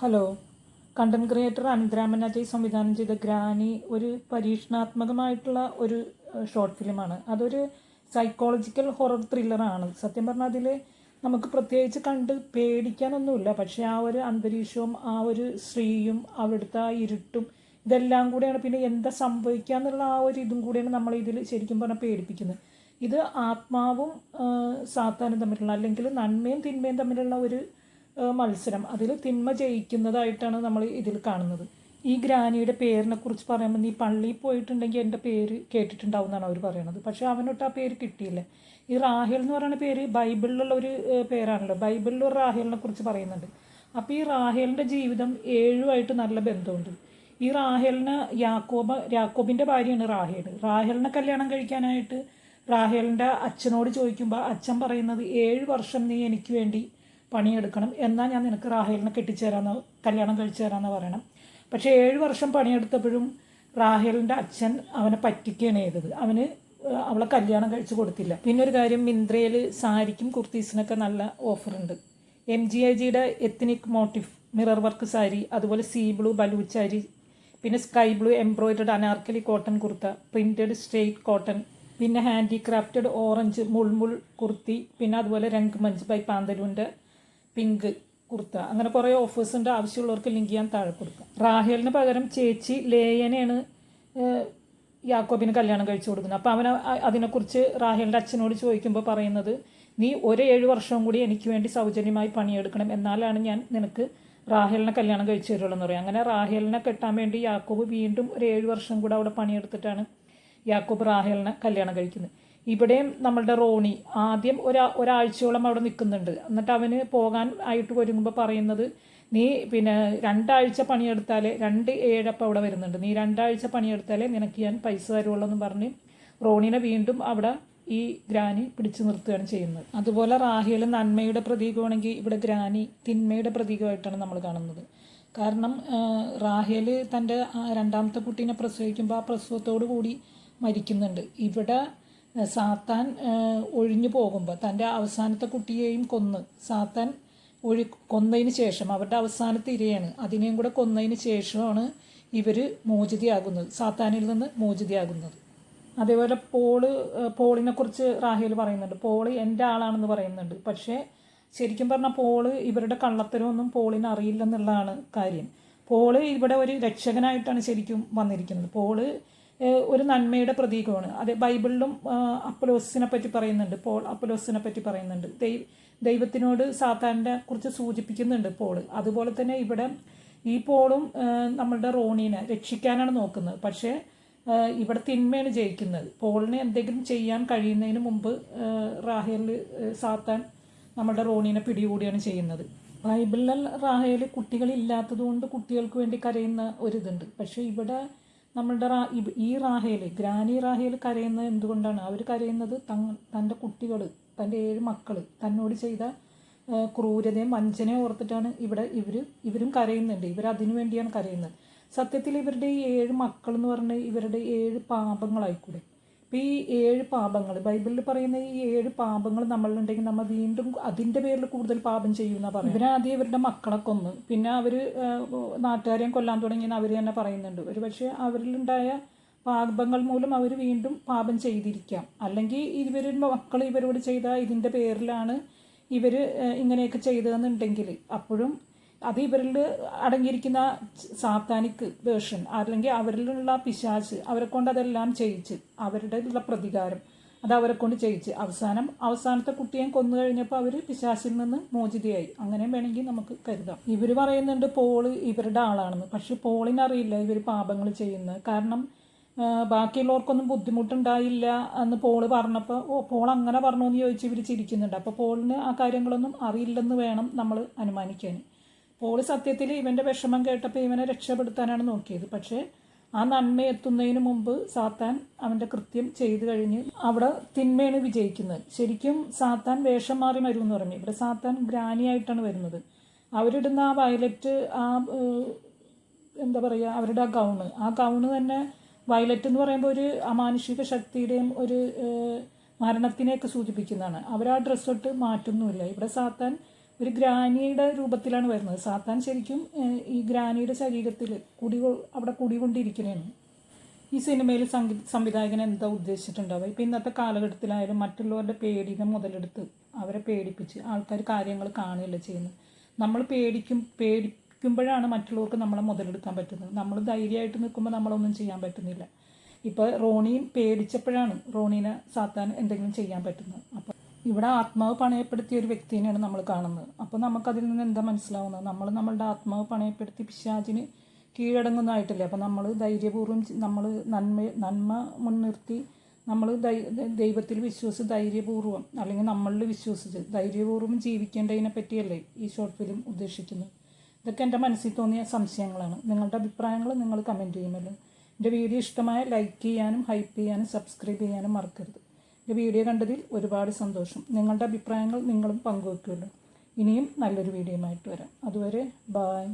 Hello. Content creator Anantharaman Ajay സംവിധാനം ചെയ്ത granny ഒരു പരീക്ഷണാത്മകമായിട്ടുള്ള ഒരു ഷോർട്ട് ഫിലിമാണ്. അതൊരു സൈക്കോളജിക്കൽ ഹൊറർ ത്രില്ലറാണ്. സത്യം പറഞ്ഞാൽ അതിൽ നമുക്ക് പ്രത്യേകിച്ച് കണ്ട് പേടിക്കാനൊന്നുമില്ല. പക്ഷേ ആ ഒരു അന്തരീക്ഷവും ആ ഒരു സ്ത്രീയും അവിടുത്തെ ആ ഇരുട്ടും ഇതെല്ലാം കൂടെയാണ്, പിന്നെ എന്താ സംഭവിക്കുക എന്നുള്ള ആ ഒരു ഇതും കൂടെയാണ് നമ്മൾ ഇതിൽ ശരിക്കും പറഞ്ഞാൽ പേടിപ്പിക്കുന്നത്. ഇത് ആത്മാവും സാത്താനും തമ്മിലുള്ള, അല്ലെങ്കിൽ നന്മയും തിന്മയും തമ്മിലുള്ള ഒരു മത്സരം. അതിൽ തിന്മ ജയിക്കുന്നതായിട്ടാണ് നമ്മൾ ഇതിൽ കാണുന്നത്. ഈ ഗ്രാനിയുടെ പേരിനെ കുറിച്ച് പറയുമ്പോൾ, നീ പള്ളിയിൽ പോയിട്ടുണ്ടെങ്കിൽ എൻ്റെ പേര് കേട്ടിട്ടുണ്ടാവും എന്നാണ് അവർ പറയുന്നത്. പക്ഷേ അവനൊട്ട് ആ പേര് കിട്ടിയില്ല. ഈ റാഹേൽ എന്ന് പറയുന്ന പേര് ബൈബിളിലുള്ള ഒരു പേരാണല്ലോ. ബൈബിളിൽ ഒരു റാഹേലിനെ കുറിച്ച് പറയുന്നുണ്ട്. അപ്പോൾ ഈ റാഹേലിൻ്റെ ജീവിതം ഏഴുമായിട്ട് നല്ല ബന്ധമുണ്ട്. ഈ റാഹേലിന് യാക്കോബിൻ്റെ ഭാര്യയാണ് റാഹേൽ. റാഹേലിനെ കല്യാണം കഴിക്കാനായിട്ട് റാഹേലിൻ്റെ അച്ഛനോട് ചോദിക്കുമ്പോൾ അച്ഛൻ പറയുന്നത്, 7 വർഷം നീ എനിക്ക് വേണ്ടി പണിയെടുക്കണം, എന്നാൽ ഞാൻ നിനക്ക് റാഹേലിനെ കല്യാണം കഴിച്ചു തരാമെന്ന് പറയണം. പക്ഷേ 7 വർഷം പണിയെടുത്തപ്പോഴും റാഹേലിൻ്റെ അച്ഛൻ അവനെ പറ്റിക്കുകയാണ് ചെയ്തത്. അവളെ കല്യാണം കഴിച്ചു കൊടുത്തില്ല. പിന്നെ ഒരു കാര്യം, മിന്ത്രയിൽ സാരിക്കും കുർത്തീസിനൊക്കെ നല്ല ഓഫറുണ്ട്. MGIGയുടെ ethnic motif mirror work sari, അതുപോലെ സീ ബ്ലൂ ബലൂച്ച് സാരി, പിന്നെ sky blue embroidered anarkali cotton kurta, printed straight cotton, പിന്നെ ഹാൻഡിക്രാഫ്റ്റഡ് ഓറഞ്ച് മുൾമുൾ കുർത്തി, പിന്നെ അതുപോലെ രംഗ്മഞ്ച് ബൈ പാന്തലൂൻ്റെ പിങ്ക് കുർത്ത. അങ്ങനെ കുറേ ഓഫേഴ്സ് ഉണ്ട്. ആവശ്യമുള്ളവർക്ക് ലിങ്ക് ചെയ്യാൻ താഴെ കൊടുക്കാം. റാഹേലിന് പകരം ചേച്ചി ലേയനെയാണ് യാക്കോബിന് കല്യാണം കഴിച്ചു കൊടുക്കുന്നത്. അപ്പോൾ അതിനെക്കുറിച്ച് റാഹേലിൻ്റെ അച്ഛനോട് ചോദിക്കുമ്പോൾ പറയുന്നത്, നീ 7 വർഷവും കൂടി എനിക്ക് വേണ്ടി സൗജന്യമായി പണിയെടുക്കണം, എന്നാലാണ് ഞാൻ നിനക്ക് റാഹേലിനെ കല്യാണം കഴിച്ചു തരുള്ളൂ എന്ന് പറയും. അങ്ങനെ റാഹേലിനെ കെട്ടാൻ വേണ്ടി യാക്കോബ് വീണ്ടും ഒരു 7 വർഷം കൂടെ അവിടെ പണിയെടുത്തിട്ടാണ് യാക്കോബ് റാഹേലിനെ കല്യാണം കഴിക്കുന്നത്. ഇവിടെയും നമ്മളുടെ റോണി ആദ്യം ഒരാഴ്ചയോളം അവിടെ നിൽക്കുന്നുണ്ട്. എന്നിട്ട് അവന് പോകാൻ ആയിട്ട് ഒരുങ്ങുമ്പോൾ പറയുന്നത്, നീ പിന്നെ 2 ആഴ്ച പണിയെടുത്താലേ 2-7 അപ്പം അവിടെ വരുന്നുണ്ട്, നീ 2 ആഴ്ച പണിയെടുത്താലേ നിനക്ക് ഞാൻ പൈസ തരുള്ളൂ എന്ന് പറഞ്ഞ് റോണിനെ വീണ്ടും അവിടെ ഈ ഗ്രാനി പിടിച്ചു നിർത്തുകയാണ് ചെയ്യുന്നത്. അതുപോലെ റാഹേൽ നന്മയുടെ പ്രതീകമാണെങ്കിൽ ഇവിടെ ഗ്രാനി തിന്മയുടെ പ്രതീകമായിട്ടാണ് നമ്മൾ കാണുന്നത്. കാരണം റാഹേൽ തൻ്റെ 2ാമത്തെ കുട്ടീനെ പ്രസവിക്കുമ്പോൾ ആ പ്രസവത്തോടു കൂടി മരിക്കുന്നുണ്ട്. ഇവിടെ സാത്താൻ ഒഴിഞ്ഞു പോകുമ്പോൾ തൻ്റെ അവസാനത്തെ കുട്ടിയെയും സാത്താൻ കൊന്നതിന് ശേഷം, അവരുടെ അവസാനത്തെ ഇരയാണ്, അതിനെയും കൂടെ കൊന്നതിന് ശേഷമാണ് ഇവർ മോചിതയാകുന്നത്, സാത്താനിൽ നിന്ന് മോചിതയാകുന്നത്. അതേപോലെ പോളിനെ കുറിച്ച് റാഹേൽ പറയുന്നുണ്ട്. പോള് എൻ്റെ ആളാണെന്ന് പറയുന്നുണ്ട്. പക്ഷേ ശരിക്കും പറഞ്ഞാൽ പോള് ഇവരുടെ കള്ളത്തരമൊന്നും പോളിന് അറിയില്ലെന്നുള്ളതാണ് കാര്യം. പോള് ഇവിടെ ഒരു രക്ഷകനായിട്ടാണ് ശരിക്കും വന്നിരിക്കുന്നത്. പോള് ഒരു നന്മയുടെ പ്രതീകമാണ്. അത് ബൈബിളിലും അപ്പൊലോസിനെ പറ്റി പറയുന്നുണ്ട്. അപ്പൊലോസിനെ പറ്റി പറയുന്നുണ്ട്. ദൈവത്തിനോട് സാത്താനെ കുറിച്ച് സൂചിപ്പിക്കുന്നുണ്ട് പോള്. അതുപോലെ തന്നെ ഇവിടെ ഈ പോളും നമ്മളുടെ റോണീനെ രക്ഷിക്കാനാണ് നോക്കുന്നത്. പക്ഷേ ഇവിടെ തിന്മയാണ് ജയിക്കുന്നത്. പോളിന് എന്തെങ്കിലും ചെയ്യാൻ കഴിയുന്നതിന് മുമ്പ് സാത്താൻ നമ്മളുടെ റോണീനെ പിടികൂടിയാണ് ചെയ്യുന്നത്. ബൈബിളിൽ റാഹേൽ കുട്ടികളില്ലാത്തതുകൊണ്ട് കുട്ടികൾക്ക് വേണ്ടി കരയുന്ന ഒരിതുണ്ട്. പക്ഷേ ഇവിടെ നമ്മളുടെ ഈ ഗ്രാനി റാഹേൽ കരയുന്നത് എന്തുകൊണ്ടാണ്? അവർ കരയുന്നത് തൻ്റെ കുട്ടികൾ, തൻ്റെ 7 മക്കൾ തന്നോട് ചെയ്ത ക്രൂരതയും വഞ്ചനയും ഓർത്തിട്ടാണ് ഇവരും കരയുന്നുണ്ട്. ഇവരതിനു വേണ്ടിയാണ് കരയുന്നത്. സത്യത്തിൽ ഇവരുടെ ഈ 7 മക്കൾ എന്ന് പറഞ്ഞാൽ ഇവരുടെ 7 പാപങ്ങളായിക്കൂടെ? ഇപ്പോൾ ഈ 7 പാപങ്ങൾ ബൈബിളിൽ പറയുന്ന ഈ 7 പാപങ്ങൾ നമ്മളുണ്ടെങ്കിൽ നമ്മൾ വീണ്ടും അതിൻ്റെ പേരിൽ കൂടുതൽ പാപം ചെയ്യുമെന്നാണ് പറയുന്നത്. ഇവരാദ്യം ഇവരുടെ മക്കളെ കൊന്ന്, പിന്നെ അവർ നാട്ടുകാരെയും കൊല്ലാൻ തുടങ്ങിയെന്ന് അവർ തന്നെ പറയുന്നുണ്ട്. ഒരു പക്ഷേ അവരിലുണ്ടായ പാപങ്ങൾ മൂലം അവർ വീണ്ടും പാപം ചെയ്തിരിക്കാം. അല്ലെങ്കിൽ ഇവരുടെ മക്കൾ ഇവരോട് ചെയ്ത ഇതിൻ്റെ പേരിലാണ് ഇവർ ഇങ്ങനെയൊക്കെ ചെയ്തതെന്നുണ്ടെങ്കിൽ അപ്പോഴും അത് ഇവരിൽ അടങ്ങിയിരിക്കുന്ന സാത്താനിക് വേർഷൻ, അല്ലെങ്കിൽ അവരിലുള്ള പിശാച് അവരെ കൊണ്ട് അതെല്ലാം ചെയ്യിച്ച്, അവരുടെ ഉള്ള പ്രതികാരം അത് അവരെ കൊണ്ട് ചെയ്യിച്ച് അവസാനത്തെ കുട്ടിയെ കൊന്നു കഴിഞ്ഞപ്പോൾ അവർ പിശാചിൽ നിന്ന് മോചിതയായി. അങ്ങനെ വേണമെങ്കിൽ നമുക്ക് കരുതാം. ഇവർ പറയുന്നുണ്ട് പോള് ഇവരുടെ ആളാണെന്ന്. പക്ഷെ പോളിനറിയില്ല ഇവർ പാപങ്ങൾ ചെയ്യുന്നത്. കാരണം ബാക്കിയുള്ളവർക്കൊന്നും ബുദ്ധിമുട്ടുണ്ടായില്ല എന്ന് പോള് പറഞ്ഞപ്പോൾ, പോൾ അങ്ങനെ പറഞ്ഞു എന്ന് ചോദിച്ച് ഇവർ ചിരിക്കുന്നുണ്ട്. അപ്പോൾ പോളിന് ആ കാര്യങ്ങളൊന്നും അറിയില്ലെന്ന് വേണം നമ്മൾ അനുമാനിക്കാൻ. പോള് സത്യത്തിൽ ഇവൻ്റെ വിഷമം കേട്ടപ്പോൾ ഇവനെ രക്ഷപ്പെടുത്താനാണ് നോക്കിയത്. പക്ഷേ ആ നന്മ എത്തുന്നതിന് മുമ്പ് സാത്താൻ അവൻ്റെ കൃത്യം ചെയ്തു കഴിഞ്ഞ് അവിടെ തിന്മയാണ് വിജയിക്കുന്നത്. ശരിക്കും സാത്താൻ വേഷം മാറി വരുമെന്ന് പറഞ്ഞു. ഇവിടെ സാത്താൻ ഗ്രാനിയായിട്ടാണ് വരുന്നത്. അവരിടുന്ന ആ വയലറ്റ്, എന്താ പറയുക, അവരുടെ ആ ഗൗണ് തന്നെ വയലറ്റ് എന്ന് പറയുമ്പോൾ ഒരു അമാനുഷിക ശക്തിയുടെയും ഒരു മരണത്തിനെയൊക്കെ സൂചിപ്പിക്കുന്നതാണ്. അവർ ആ ഡ്രസ്സൊട്ട് മാറ്റുന്നുമില്ല. ഇവിടെ സാത്താൻ ഒരു ഗ്രാനിയുടെ രൂപത്തിലാണ് വരുന്നത്. സാത്താൻ ശരിക്കും ഈ ഗ്രാനിയുടെ ശരീരത്തിൽ അവിടെ കൂടികൊണ്ടിരിക്കുന്നതാണ്. ഈ സിനിമയിൽ സംവിധായകൻ എന്താ ഉദ്ദേശിച്ചിട്ടുണ്ടാവുക? ഇപ്പോൾ ഇന്നത്തെ കാലഘട്ടത്തിലായാലും മറ്റുള്ളവരുടെ പേടിനെ മുതലെടുത്ത് അവരെ പേടിപ്പിച്ച് ആൾക്കാർ കാര്യങ്ങൾ കാണുകയല്ല ചെയ്യുന്നത്. നമ്മൾ പേടിക്കുമ്പോഴാണ് മറ്റുള്ളവർക്ക് നമ്മളെ മുതലെടുക്കാൻ പറ്റുന്നത്. നമ്മൾ ധൈര്യമായിട്ട് നിൽക്കുമ്പോൾ നമ്മളൊന്നും ചെയ്യാൻ പറ്റുന്നില്ല. ഇപ്പോൾ റോണിയും പേടിച്ചപ്പോഴാണ് റോണീനെ സാത്താൻ എന്തെങ്കിലും ചെയ്യാൻ പറ്റുന്നത്. അപ്പോൾ ഇവിടെ ആത്മാവ് പണയപ്പെടുത്തിയ ഒരു വ്യക്തിനെയാണ് നമ്മൾ കാണുന്നത്. അപ്പോൾ നമുക്കതിൽ നിന്ന് എന്താ മനസ്സിലാവുന്നത്? നമ്മളുടെ ആത്മാവ് പണയപ്പെടുത്തി പിശാചിന് കീഴടങ്ങുന്നതായിട്ടില്ല. അപ്പോൾ നമ്മൾ ധൈര്യപൂർവ്വം നമ്മൾ നന്മ മുൻനിർത്തി നമ്മൾ ദൈവത്തിൽ വിശ്വസിച്ച് ധൈര്യപൂർവ്വം അല്ലെങ്കിൽ നമ്മളിൽ വിശ്വസിച്ച് ധൈര്യപൂർവ്വം ജീവിക്കേണ്ടതിനെ പറ്റിയല്ലേ ഈ ഷോർട്ട് ഫിലിം ഉദ്ദേശിക്കുന്നത്. ഇതൊക്കെ എൻ്റെ മനസ്സിൽ തോന്നിയ സംശയങ്ങളാണ്. നിങ്ങളുടെ അഭിപ്രായങ്ങൾ നിങ്ങൾ കമൻറ്റ് ചെയ്യുമല്ലോ. എൻ്റെ വീഡിയോ ഇഷ്ടമായ ലൈക്ക് ചെയ്യാനും ഹൈപ്പ് ചെയ്യാനും സബ്സ്ക്രൈബ് ചെയ്യാനും മറക്കരുത്. എൻ്റെ വീഡിയോ കണ്ടതിൽ ഒരുപാട് സന്തോഷം. നിങ്ങളുടെ അഭിപ്രായങ്ങൾ നിങ്ങളും പങ്കുവെക്കുമല്ലോ. ഇനിയും നല്ലൊരു വീഡിയോയുമായിട്ട് വരാം. അതുവരെ ബായ്.